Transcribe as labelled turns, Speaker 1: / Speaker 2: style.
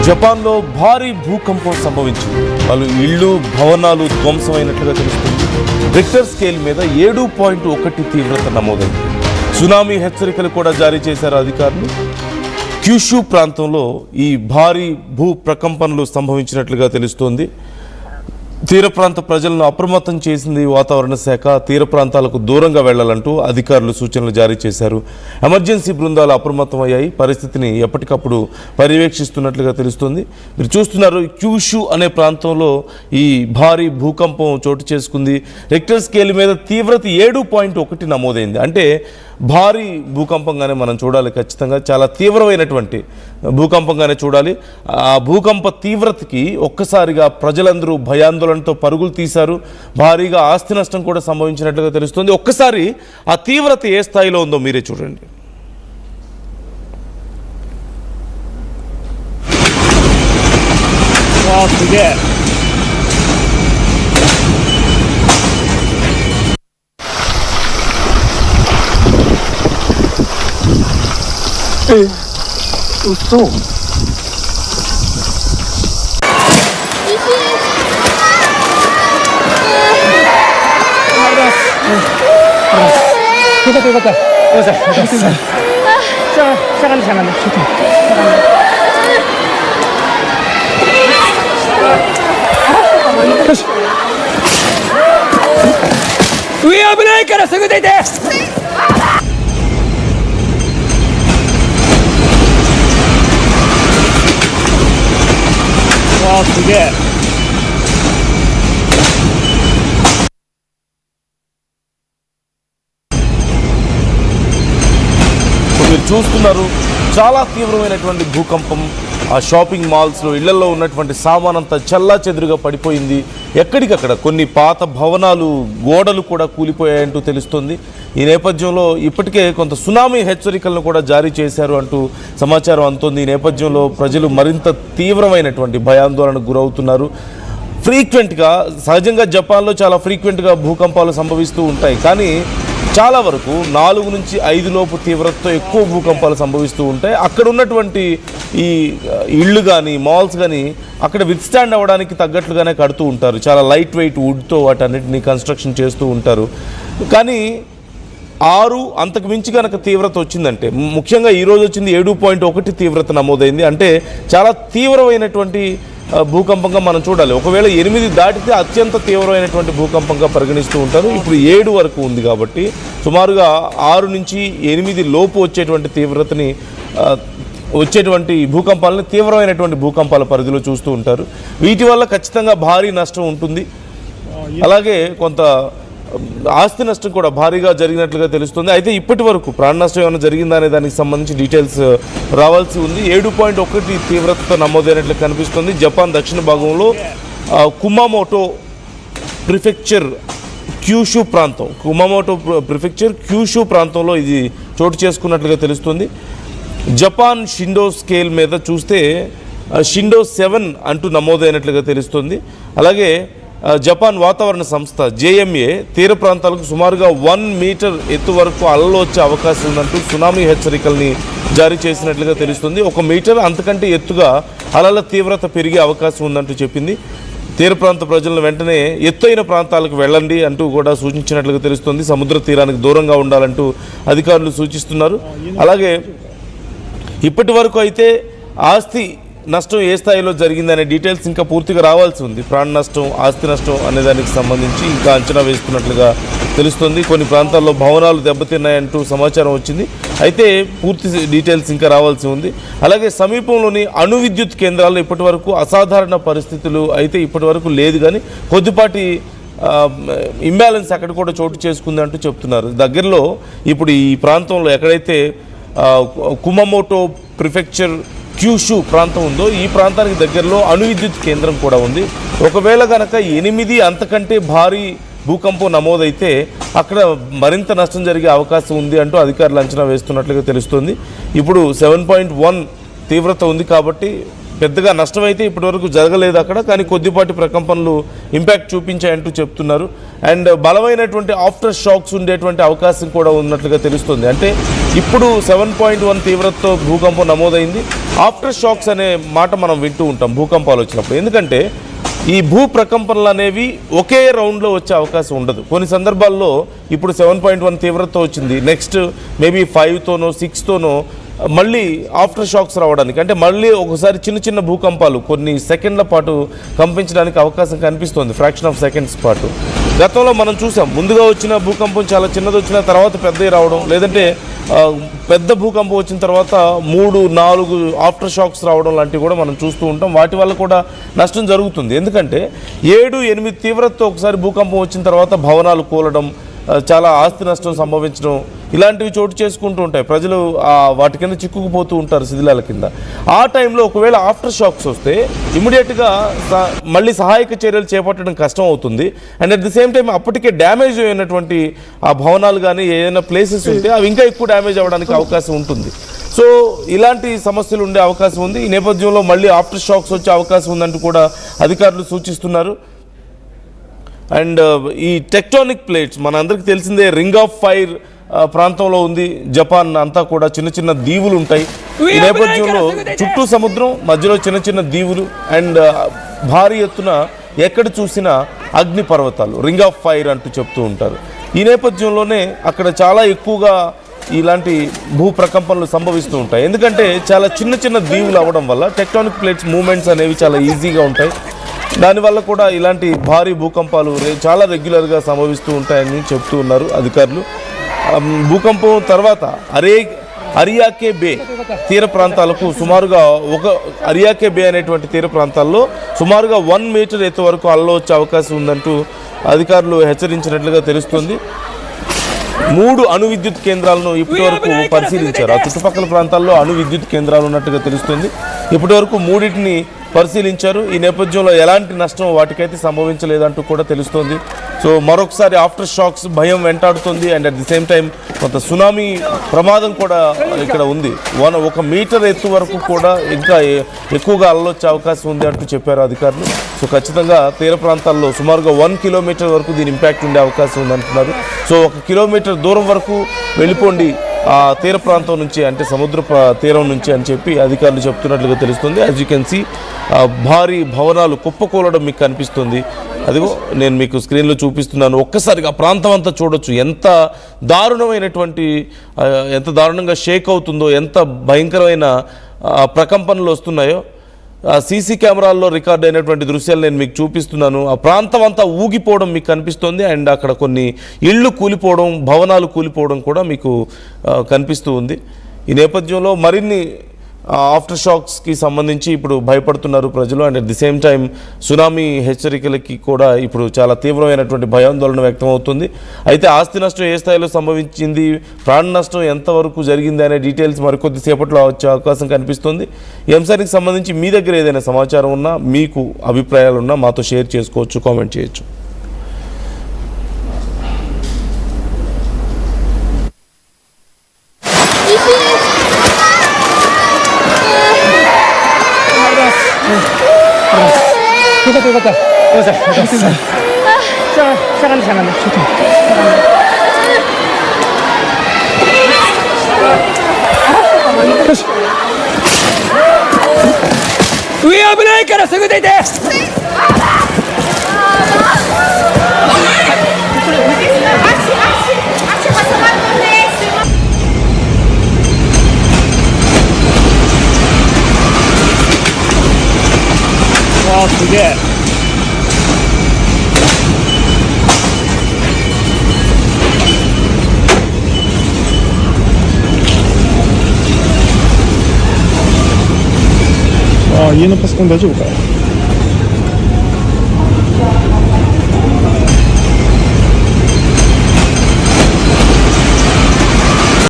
Speaker 1: జపాన్లో భారీ భూకంపం సంభవించింది. పలు ఇళ్ళు భవనాలు ధ్వంసమైనట్లుగా తెలుస్తుంది. రిక్టర్ స్కేల్ మీద 7.1 తీవ్రత నమోదైంది. సునామీ హెచ్చరికలు కూడా జారీ చేశారు అధికారులు. క్యూషు ప్రాంతంలో ఈ భారీ భూ ప్రకంపనలు సంభవించినట్లుగా తెలుస్తోంది. తీర ప్రాంత ప్రజలను అప్రమత్తం చేసింది వాతావరణ శాఖ. తీర ప్రాంతాలకు దూరంగా వెళ్లాలంటూ అధికారులు సూచనలు జారీ చేశారు. ఎమర్జెన్సీ బృందాలు అప్రమత్తమయ్యాయి. పరిస్థితిని ఎప్పటికప్పుడు పర్యవేక్షిస్తున్నట్లుగా తెలుస్తుంది. మీరు చూస్తున్నారు, క్యూషు అనే ప్రాంతంలో ఈ భారీ భూకంపం చోటు చేసుకుంది. రిక్టర్ స్కేల్ మీద తీవ్రత 7.1 నమోదైంది. అంటే భారీ భూకంపంగానే మనం చూడాలి. ఖచ్చితంగా చాలా తీవ్రమైనటువంటి భూకంపంగానే చూడాలి. ఆ భూకంప తీవ్రతకి ఒక్కసారిగా ప్రజలందరూ భయాందోళనతో పరుగులు తీశారు. భారీగా ఆస్తి నష్టం కూడా సంభవించినట్లుగా తెలుస్తుంది. ఒక్కసారి ఆ తీవ్రత ఏ స్థాయిలో ఉందో మీరే చూడండి.
Speaker 2: 嘘。よかったよかった。ごめんなさい。しゃがんでしゃがんで。よし。上危ないからすぐ出て。すげえ。
Speaker 1: మీరు చూస్తున్నారు, చాలా తీవ్రమైనటువంటి భూకంపం. ఆ షాపింగ్ మాల్స్లో ఇళ్లలో ఉన్నటువంటి సామానంతా చల్లా చెదురుగా పడిపోయింది. ఎక్కడికక్కడ కొన్ని పాత భవనాలు గోడలు కూడా కూలిపోయాయంటూ తెలుస్తుంది. ఈ నేపథ్యంలో ఇప్పటికే కొంత సునామీ హెచ్చరికలను కూడా జారీ చేశారు అంటూ సమాచారం అందుతోంది. ఈ నేపథ్యంలో ప్రజలు మరింత తీవ్రమైనటువంటి భయాందోళనకు గురవుతున్నారు. ఫ్రీక్వెంట్గా, సహజంగా జపాన్లో చాలా ఫ్రీక్వెంట్గా భూకంపాలు సంభవిస్తూ ఉంటాయి. కానీ చాలా వరకు 4 నుంచి 5 లోపు తీవ్రతతో ఎక్కువ భూకంపాలు సంభవిస్తూ ఉంటాయి. అక్కడ ఉన్నటువంటి ఈ ఇళ్ళు కానీ మాల్స్ కానీ అక్కడ విత్స్టాండ్ అవ్వడానికి తగ్గట్లుగానే కడుతూ ఉంటారు. చాలా లైట్ వెయిట్ వుడ్తో వాటన్నిటిని కన్స్ట్రక్షన్ చేస్తూ ఉంటారు. కానీ 6 అంతకు మించి కనుక తీవ్రత వచ్చిందంటే, ముఖ్యంగా ఈరోజు వచ్చింది 7.1 తీవ్రత నమోదైంది. అంటే చాలా తీవ్రమైనటువంటి భూకంపంగా మనం చూడాలి. ఒకవేళ 8 దాటితే అత్యంత తీవ్రమైనటువంటి భూకంపంగా పరిగణిస్తూ ఉంటారు. ఇప్పుడు 7 వరకు ఉంది కాబట్టి సుమారుగా 6 నుంచి 8 లోపు వచ్చేటువంటి తీవ్రతని వచ్చేటువంటి భూకంపాలని తీవ్రమైనటువంటి భూకంపాల పరిధిలో చూస్తూ ఉంటారు. వీటి వల్ల ఖచ్చితంగా భారీ నష్టం ఉంటుంది. అలాగే కొంత ఆస్తి నష్టం కూడా భారీగా జరిగినట్లుగా తెలుస్తుంది. అయితే ఇప్పటి వరకు ప్రాణ నష్టం ఏమైనా జరిగిందా అనే దానికి సంబంధించి డీటెయిల్స్ రావాల్సి ఉంది. 7.1 తీవ్రతతో నమోదైనట్లు కనిపిస్తుంది. జపాన్ దక్షిణ భాగంలో కుమామోటో ప్రిఫెక్చర్ క్యూషు ప్రాంతం, క్యూషు ప్రాంతంలో ఇది చోటు చేసుకున్నట్లుగా తెలుస్తుంది. జపాన్ షిండో స్కేల్ మీద చూస్తే షిండో 7 అంటూ నమోదైనట్లుగా తెలుస్తుంది. అలాగే జపాన్ వాతావరణ సంస్థ JMA తీర ప్రాంతాలకు సుమారుగా 1 మీటర్ ఎత్తు వరకు అలలు వచ్చే అవకాశం ఉందంటూ సునామీ హెచ్చరికల్ని జారీ చేసినట్లుగా తెలుస్తుంది. 1 మీటర్ అంతకంటే ఎత్తుగా అలల తీవ్రత పెరిగే అవకాశం ఉందంటూ చెప్పింది. తీర ప్రాంత ప్రజలను వెంటనే ఎత్తైన ప్రాంతాలకు వెళ్ళండి అంటూ కూడా సూచించినట్లుగా తెలుస్తుంది. సముద్ర తీరానికి దూరంగా ఉండాలంటూ అధికారులు సూచిస్తున్నారు. అలాగే ఇప్పటి వరకు అయితే ఆస్తి నష్టం ఏ స్థాయిలో జరిగిందనే డీటెయిల్స్ ఇంకా పూర్తిగా రావాల్సి ఉంది. ప్రాణ నష్టం, ఆస్తి నష్టం అనే దానికి సంబంధించి ఇంకా అంచనా వేస్తున్నట్లుగా తెలుస్తుంది. కొన్ని ప్రాంతాల్లో భవనాలు దెబ్బతిన్నాయంటూ సమాచారం వచ్చింది. అయితే పూర్తి డీటెయిల్స్ ఇంకా రావాల్సి ఉంది. అలాగే సమీపంలోని అణు విద్యుత్ కేంద్రాల్లో ఇప్పటి వరకు అసాధారణ పరిస్థితులు అయితే ఇప్పటి వరకు లేదు, కానీ కొద్దిపాటి ఇంబ్యాలెన్స్ అక్కడ కూడా చోటు చేసుకుంది అంటూ చెప్తున్నారు. దగ్గరలో ఇప్పుడు ఈ ప్రాంతంలో ఎక్కడైతే కుమామోటో ప్రిఫెక్చర్ క్యూషు ప్రాంతం ఉందో ఈ ప్రాంతానికి దగ్గరలో అణు విద్యుత్ కేంద్రం కూడా ఉంది. ఒకవేళ కనుక 8 అంతకంటే భారీ భూకంపం నమోదైతే అక్కడ మరింత నష్టం జరిగే అవకాశం ఉంది అంటూ అధికారులు అంచనా వేస్తున్నట్లుగా తెలుస్తుంది. ఇప్పుడు 7.1 తీవ్రత ఉంది కాబట్టి పెద్దగా నష్టం అయితే ఇప్పటివరకు జరగలేదు అక్కడ, కానీ కొద్దిపాటి ప్రకంపనలు ఇంపాక్ట్ చూపించాయంటూ చెప్తున్నారు. అండ్ బలమైనటువంటి ఆఫ్టర్ షాక్స్ ఉండేటువంటి అవకాశం కూడా ఉన్నట్లుగా తెలుస్తుంది. అంటే ఇప్పుడు 7.1 తీవ్రతతో భూకంపం నమోదైంది. ఆఫ్టర్ షాక్స్ అనే మాట మనం వింటూ ఉంటాం భూకంపాలు వచ్చినప్పుడు. ఎందుకంటే ఈ భూ ప్రకంపనలు అనేవి ఒకే రౌండ్లో వచ్చే అవకాశం ఉండదు. కొన్ని సందర్భాల్లో ఇప్పుడు 7.1 తీవ్రతతో వచ్చింది, నెక్స్ట్ మేబీ 5తోనో 6తోనో మళ్ళీ ఆఫ్టర్ షాక్స్ రావడానికి, అంటే మళ్ళీ ఒకసారి చిన్న చిన్న భూకంపాలు కొన్ని సెకండ్ల పాటు కంపించడానికి అవకాశం కనిపిస్తుంది, ఫ్రాక్షన్ ఆఫ్ సెకండ్స్ పాటు. గతంలో మనం చూసాం, ముందుగా వచ్చిన భూకంపం చాలా చిన్నది వచ్చిన తర్వాత పెద్దవి రావడం, లేదంటే పెద్ద భూకంపం వచ్చిన తర్వాత 3-4 ఆఫ్టర్ షాక్స్ రావడం లాంటివి కూడా మనం చూస్తూ ఉంటాం. వాటి వల్ల కూడా నష్టం జరుగుతుంది. ఎందుకంటే 7-8 తీవ్రతతో ఒకసారి భూకంపం వచ్చిన తర్వాత భవనాలు కూలడం, చాలా ఆస్తి నష్టం సంభవించడం ఇలాంటివి చోటు చేసుకుంటూ ఉంటాయి. ప్రజలు వాటి కింద చిక్కుకుపోతూ ఉంటారు, శిథిలాల కింద. ఆ టైంలో ఒకవేళ ఆఫ్టర్ షాక్స్ వస్తే ఇమీడియట్గా మళ్ళీ సహాయక చర్యలు చేపట్టడం కష్టం అవుతుంది. And at the same time అప్పటికే డ్యామేజ్ అయినటువంటి ఆ భవనాలు కానీ ఏదైనా ప్లేసెస్ ఉంటే అవి ఇంకా ఎక్కువ డ్యామేజ్ అవ్వడానికి అవకాశం ఉంటుంది. సో ఇలాంటి సమస్యలు ఉండే అవకాశం ఉంది. ఈ నేపథ్యంలో మళ్ళీ ఆఫ్టర్ షాక్స్ వచ్చే అవకాశం ఉందంటూ కూడా అధికారులు సూచిస్తున్నారు. అండ్ ఈ టెక్టానిక్ ప్లేట్స్ మనందరికీ తెలిసిందే, రింగ్ ఆఫ్ ఫైర్ ప్రాంతంలో ఉంది జపాన్ అంతా కూడా. చిన్న చిన్న దీవులు ఉంటాయి. ఈ నేపథ్యంలో చుట్టూ సముద్రం, మధ్యలో చిన్న చిన్న దీవులు అండ్ భారీ ఎత్తున ఎక్కడ చూసినా అగ్ని పర్వతాలు, రింగ్ ఆఫ్ ఫైర్ అంటూ చెప్తూ ఉంటారు. ఈ నేపథ్యంలోనే అక్కడ చాలా ఎక్కువగా ఇలాంటి భూ ప్రకంపనలు సంభవిస్తూ ఉంటాయి. ఎందుకంటే చాలా చిన్న చిన్న దీవులు అవ్వడం వల్ల టెక్టానిక్ ప్లేట్స్ మూమెంట్స్ అనేవి చాలా ఈజీగా ఉంటాయి. దానివల్ల కూడా ఇలాంటి భారీ భూకంపాలు చాలా రెగ్యులర్గా సంభవిస్తూ ఉంటాయని చెప్తూ ఉన్నారు అధికారులు. భూకంపం తర్వాత అరియాకే బే తీర ప్రాంతాలకు సుమారుగా అరియాకే బే అనేటువంటి తీర ప్రాంతాల్లో సుమారుగా 1 మీటర్ ఎత్తు వరకు అలలు వచ్చే అవకాశం ఉందంటూ అధికారులు హెచ్చరించినట్లుగా తెలుస్తుంది. 3 అణు విద్యుత్ కేంద్రాలను ఇప్పటి వరకు పరిశీలించారు. ఆ చుట్టుపక్కల ప్రాంతాల్లో అణు విద్యుత్ కేంద్రాలు ఉన్నట్టుగా తెలుస్తుంది. ఇప్పటి వరకు 3టిని పరిశీలించారు. ఈ నేపథ్యంలో ఎలాంటి నష్టం వాటికైతే సంభవించలేదంటూ కూడా తెలుస్తోంది. సో మరొకసారి ఆఫ్టర్ షాక్స్ భయం వెంటాడుతుంది. And at the same time కొంత సునామీ ప్రమాదం కూడా ఇక్కడ ఉంది. 1 మీటర్ ఎత్తు వరకు కూడా ఇంకా ఎక్కువగా అల్లొచ్చే అవకాశం ఉంది అంటూ చెప్పారు అధికారులు. సో ఖచ్చితంగా తీర ప్రాంతాల్లో సుమారుగా 1 కిలోమీటర్ వరకు దీని ఇంపాక్ట్ ఉండే అవకాశం ఉందంటున్నారు. సో 1 కిలోమీటర్ దూరం వరకు వెళ్ళిపోండి ఆ తీర ప్రాంతం నుంచి, అంటే సముద్ర తీరం నుంచి అని చెప్పి అధికారులు చెప్తున్నట్లుగా తెలుస్తుంది. యాజ్ యూ కెన్ సీ భారీ భవనాలు కుప్పకూలడం మీకు కనిపిస్తుంది. అదిగో నేను మీకు స్క్రీన్లో చూపిస్తున్నాను. ఒక్కసారిగా ఆ ప్రాంతం అంతా చూడొచ్చు. ఎంత దారుణంగా షేక్ అవుతుందో, ఎంత భయంకరమైన ప్రకంపనలు వస్తున్నాయో. సీసీ కెమెరాల్లో రికార్డ్ అయినటువంటి దృశ్యాలు నేను మీకు చూపిస్తున్నాను. ఆ ప్రాంతం అంతా ఊగిపోవడం మీకు కనిపిస్తుంది. అండ్ అక్కడ కొన్ని ఇళ్ళు కూలిపోవడం, భవనాలు కూలిపోవడం కూడా మీకు కనిపిస్తూ ఉంది. ఈ నేపథ్యంలో మరిన్ని ఆఫ్టర్ షాక్స్కి సంబంధించి ఇప్పుడు భయపడుతున్నారు ప్రజలు. And at the same time tsunami హెచ్చరికలకి కూడా ఇప్పుడు చాలా తీవ్రమైనటువంటి భయాందోళన వ్యక్తం అవుతుంది. అయితే ఆస్తి నష్టం ఏ స్థాయిలో సంభవించింది, ప్రాణ నష్టం ఎంతవరకు జరిగింది అనే డీటెయిల్స్ మరికొద్ది సేపట్లో వచ్చే అవకాశం కనిపిస్తుంది. ఈ అంశానికి సంబంధించి మీ దగ్గర ఏదైనా సమాచారం ఉన్నా, మీకు అభిప్రాయాలు ఉన్నా మాతో షేర్ చేసుకోవచ్చు, కామెంట్ చేయొచ్చు.
Speaker 2: よかった。ごめんなさい。しゃがんで。ちょっと。よし。上危ないからすぐ出て。わあ、すげえ。家のパソコン大丈夫かよ。